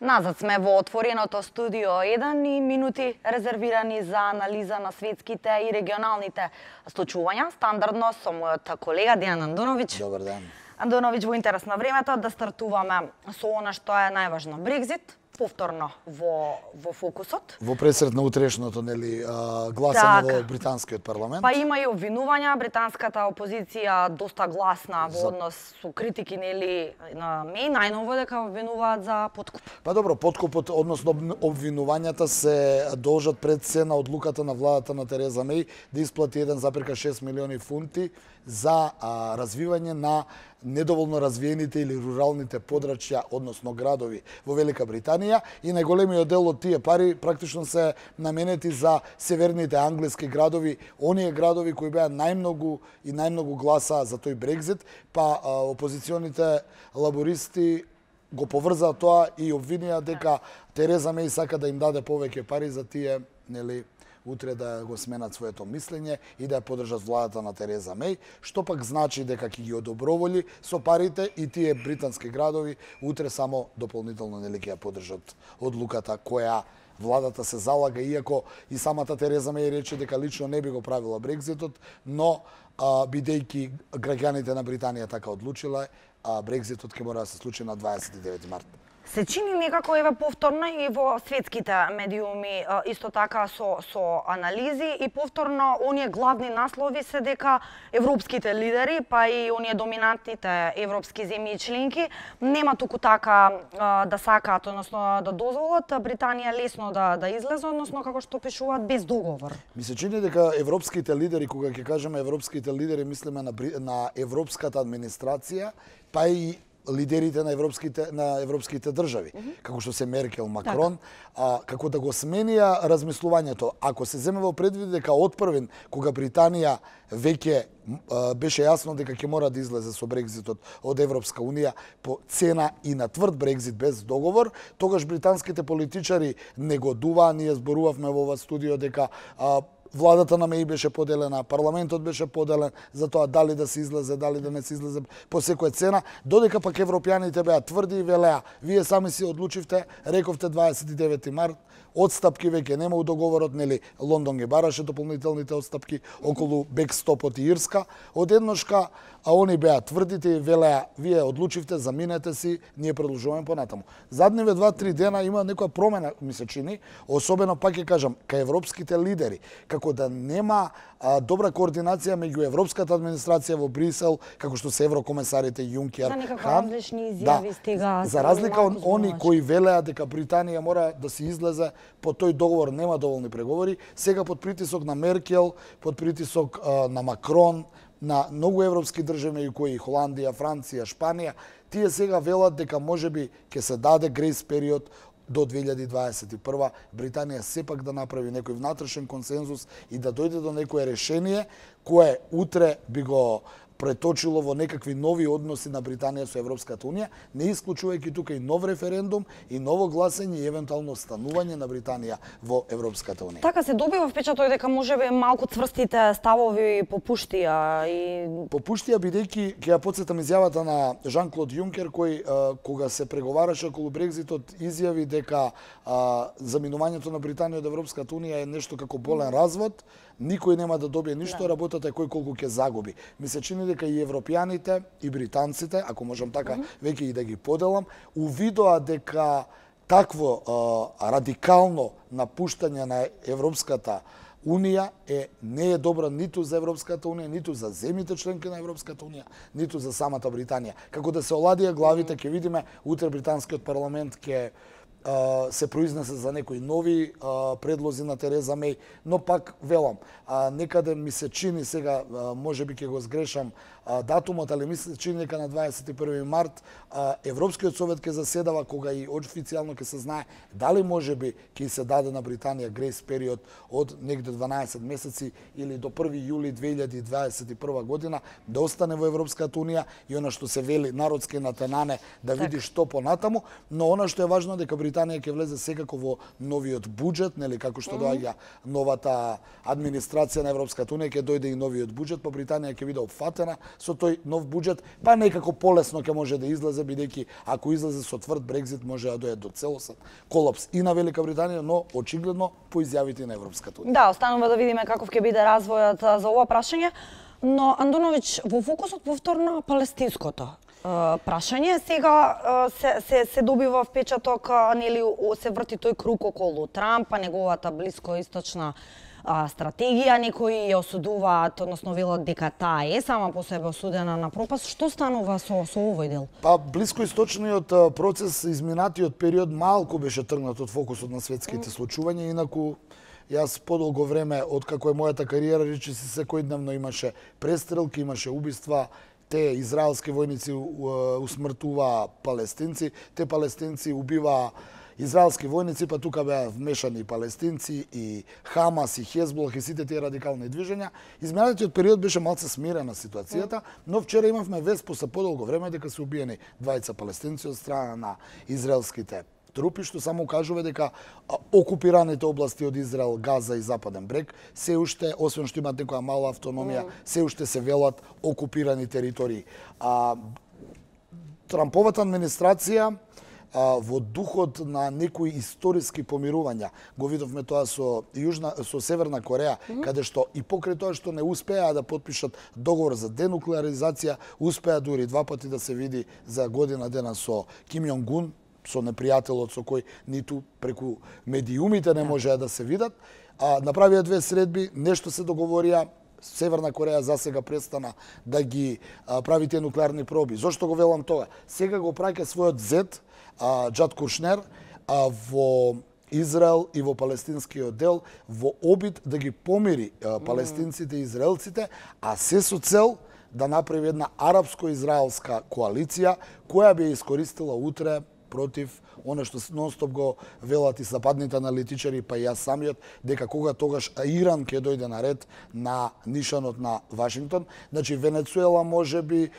Назад сме во отвореното студио 1 и минути резервирани за анализа на светските и регионалните случувања. Стандардно со мојот колега Дејан Андоновиќ. Добар ден. Андоновиќ, во интерес на времето да стартуваме со она што е најважно. Брекзит, повторно во фокусот. Во пресред на утрешното, гласање во британскиот парламент. Па има и обвинувања, британската опозиција доста гласна во однос со критики на Меј, најново дека обвинуваат за подкуп. Па добро, подкупот, односно обвинувањата се должат пред се на одлуката на владата на Тереза Меј да исплати 1,6 милиони фунти за развивање на недоволно развиените или руралните подрачја, односно градови во Велика Британија, и најголемиот дел од тие пари практично се наменети за северните англиски градови, оние градови кои беа најмногу гласаа за тој Брекзит, па опозиционите лабористи го поврзаа тоа и обвинија дека Тереза Меј сака да им даде повеќе пари за тие, утре да го сменат своето мислење и да ја поддржат владата на Тереза Меј, што пак значи дека ќе ги одоброволи со парите и тие британски градови утре само дополнително ќе ја поддржат одлуката која владата се залага, иако и самата Тереза Меј рече дека лично не би го правила Брекзитот, но бидејќи граѓаните на Британија така одлучила, Брекзитот ќе мора да се случи на 29 март. Се чини некако повторно и во светските медиуми исто така со анализи и повторно оние главни наслови се дека европските лидери, па и оние доминантните европски земји и членки нема туку така да сакаат, односно да дозволат Британија лесно да излезе, односно како што пишуваат без договор. Ми се чини дека европските лидери, кога ќе кажеме европските лидери, мислиме на европската администрација, па и лидерите на европските држави, како што се Меркел, Макрон, како да го сменија размислувањето. Ако се земе во предвид дека од првин, кога Британија веќе беше јасно дека ќе мора да излезе со Брекзитот од Европска Унија по цена и на тврд Брекзит без договор, тогаш британските политичари негодуваа, ние зборувавме во ова студио дека владата на Меј беше поделена, парламентот беше поделен за тоа дали да се излезе, дали да не се излезе по секоја цена, додека пак европјаните беа тврди и велеа, вие сами си одлучивте, рековте 29 март, отстапки веќе нема у договорот, Лондон ги бараше дополнителните отстапки околу бекстопот и Ирска, одедношка, а они беа тврдите и велеа, вие одлучивте, заминете си, ние продолжуваме понатаму. Задниве 2-3 дена има некоја промена, ми се чини, особено пак ќе кажам, кај европските лидери, како да нема добра координација меѓу европската администрација во Брисел, како што се еврокомесарите Јункер, Хан, за разлика од они кои велеа дека Британија мора да се излезе по тој договор, нема доволни преговори, сега под притисок на Меркел, под притисок на Макрон, на многу европски држави кои Холандија, Франција, Шпанија, тие сега велат дека можеби ќе се даде грейс период до 2021 Британија сепак да направи некој внатрешен консензус и да дојде до некое решение кое утре би го преточило во некакви нови односи на Британија со Европската Унија, не исклучувајќи тука и нов референдум и ново гласање и евентуално останување на Британија во Европската Унија. Така се добива впечаток дека можеби малку цврстите ставови попуштија бидејќи ќе ја потсетам изјавата на Жан-Клод Јункер кој кога се преговараше околу Брекзитот изјави дека заминувањето на Британија од Европската Унија е нешто како болен развод, никој нема да добие ништо, работата е кој колку ќе загуби. Ми се чини дека и европјаните и британците, ако можам така веќе и да ги поделам, увидоа дека такво радикално напуштање на Европската Унија не е добро ниту за Европската Унија, ниту за земјите членки на Европската Унија, ниту за самата Британија. Како да се оладија главите, ќе видиме утре британскиот парламент ќе се произнесе за некои нови предлози на Тереза Меј, но пак велам, некаде ми се чини сега, можеби ќе го сгрешам датумот, али ми се чини дека на 21 март Европскиот совет ќе заседава, кога и официјално ќе се знае дали можеби ќе се даде на Британија грейс период од негде 12 месеци или до 1 јули 2021 година да остане во Европската Унија и она што се вели народски натенане да види што понатаму, но она што е важно дека Британија ќе влезе секако во новиот буџет, нели како што доаѓа новата администрација на Европската унија, ќе дојде и новиот буџет, па Британија ќе биде опфатена со тој нов буџет, па некако полесно ќе може да излезе, бидејќи ако излезе со тврд Брекзит може да дојде до целосен колапс и на Велика Британија, но очигледно по изјавите на Европската унија. Да, останува да видиме каков ќе биде развојот за ова прашање, но Андоновиќ, во фокусот повторно палестинското прашање. Сега се добива впечаток, нели се врти тој круг околу Трамп, неговата блискоисточна стратегија, некои ја осудуваат, односно велат дека таа е сама по себе осудена на пропаст. Што станува со овој дел? Па блискоисточниот процес, изминатиот период малку беше тргнат од фокусот на светските случувања, инаку јас подолго време, откако е мојата кариера, речиси секојдневно имаше престрелки, имаше убиства, те израелски војници усмртуваа палестинци, те палестинци убиваа израелски војници, па тука беа вмешани и палестинци, и Хамас, и Хезболах, и сите тие радикални движења. Изминатиот период беше малце смирена ситуацијата, но вчера имавме вест после подолго време дека се убиени двајца палестинци од страна на израелските трупи, што само кажува дека окупираните области од Израел, Газа и Западен брег се уште, освен што имаат некоја мала автономија, се уште се велат окупирани територии. Трамповата администрација во духот на некои историски помирувања, го видовме тоа со Северна Кореја, каде што и покрај тоа што не успеа да потпишат договор за денуклеаризација, успеа дури два пати да се види за година дена со Ким Јонг Ун, со непријателот со кој ниту преку медиумите не можеа да се видат. Направија две средби, нешто се договорија, Северна Кореја засега престана да ги прави тие нуклеарни проби. Зошто го велам тоа? Сега го праќа својот зет, Џад Кушнер, во Израел и во палестинскиот дел во обид да ги помири палестинците и израелците, а се со цел да направи една арапско-израелска коалиција која би искористила утре против оно што нонстоп го велат и западните аналитичари, па и јас самиот, дека кога тогаш Иран ќе дојде на ред на нишанот на Вашингтон, значи Венецуела можеби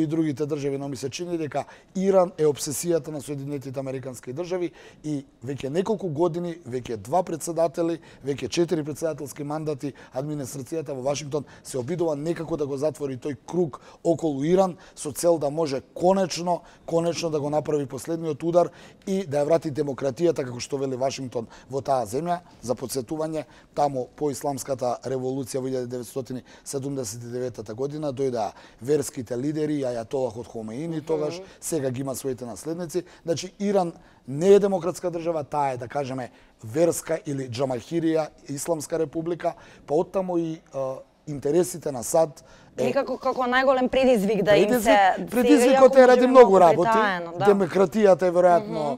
и другите држави, но ми се чини дека Иран е обсесијата на Соединетите Американски држави и веќе неколку години, веќе два председатели, веќе 4 председателски мандати, администрацијата во Вашингтон се обидува некако да го затвори тој круг околу Иран со цел да може конечно да го направи последниот удар и да ја врати демократијата, како што вели Вашингтон, во таа земја. За подсетување, таму по исламската револуција во 1979 година дојдаа верските лидери, ајатолахот Хомеини тогаш, сега ги има своите наследници. Значи, Иран не е демократска држава, таа е, да кажеме, верска или Џамахирија, исламска република, па оттаму и интересите на САД некако како најголем предизвик да им се... Предизвикот е ради многу работи. Демократијата е веројатно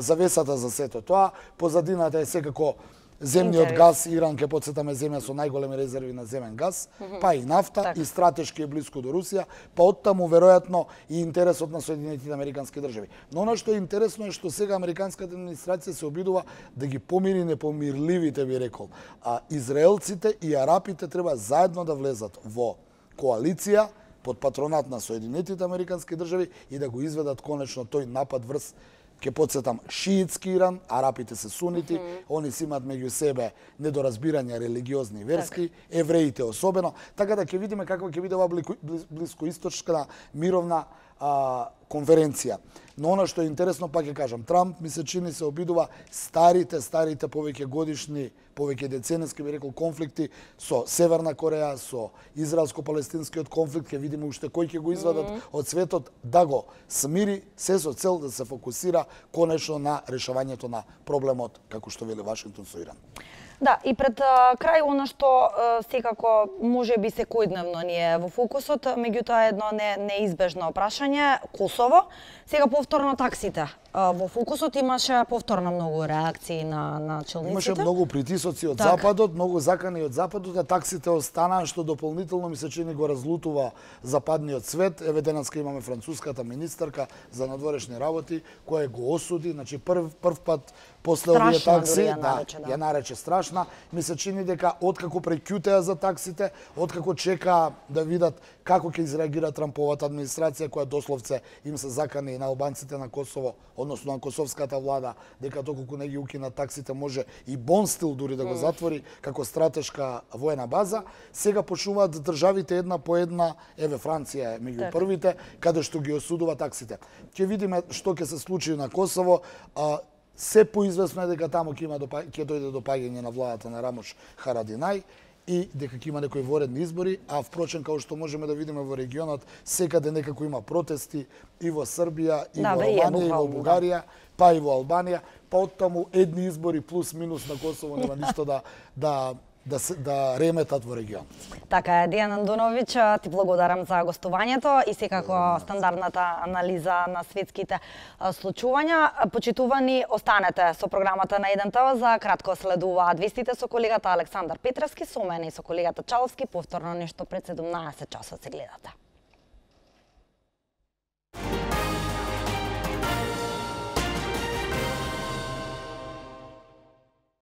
завесата за сето тоа. Позадината е секако земниот газ. Иран, ке подсетаме, земја со најголеми резерви на земен газ, па и нафта, и стратешки е близко до Русија, па оттаму веројатно и интересот на Соединетите Американски држави. Но она што е интересно е што сега американската администрација се обидува да ги помири непомирливите, би рекол. Израелците и арапите треба заедно да влезат во коалиција под патронат на Соединетите Американски држави и да го изведат конечно тој напад врз, ке подсетам, шиитски Иран, арапите се сунити, они си имаат меѓу себе недоразбирања религиозни и верски, евреите особено, така да ќе видиме каква ќе биде ова блискоисточна мировна конференција. Но она што е интересно, пак ќе кажам, Трамп ми се чини се обидува старите повеќе годишни, повеќе деценески, би рекол, конфликти со Северна Кореја, со израелско-палестинскиот конфликт, ќе видиме уште кој ќе го извадат од светот, да го смири, се со цел да се фокусира конечно на решавањето на проблемот, како што вели Вашингтон со Иран. Да, и пред крај она што секако може би секојдневно ни е во фокусот, меѓутоа едно неизбежно прашање, Косово. Сега повторно таксите во фокусот, имаше повторно многу реакции на челниците. Имаше многу притисоци од Западот, многу закани од Западот, а таксите останаа, што дополнително ми се чини го разлутува западниот свет. Еве денеска имаме француската министерка за надворешни работи, која го осуди, значи прв пат после овие такси, ја нарече страшна. Ми се чини дека откако преќутеа за таксите, откако чекаа да видат како ќе изреагира Трамповата администрација, која дословце им се закани на албанците на Косово односно на косовската влада, дека доколку не ги укина таксите може и Бонстил дури да го затвори како стратешка воена база. Сега почнуваат државите една по една, еве Франција е меѓу првите, каде што ги осудува таксите. Ќе видиме што ќе се случи на Косово. Се поизвестно е дека таму ќе дојде до паѓање на владата на Рамош Харадинај и дека ќе има некои воредни избори, а впрочем, као што можеме да видиме во регионот, секаде некако има протести и во Србија, и во Романија, и во Бугарија, па и во Албанија, па оттаму едни избори плюс минус на Косово нема ништо да реметат во регион. Така е, Дијан Андуновиќ, ти благодарам за гостувањето и секако стандардната анализа на светските случувања. Почитувани, останете со програмата на 1 за кратко следуваат вестите со колегата Александар Петревски, со мене и со колегата Чаловски, повторно нешто пред 17 часот се гледате.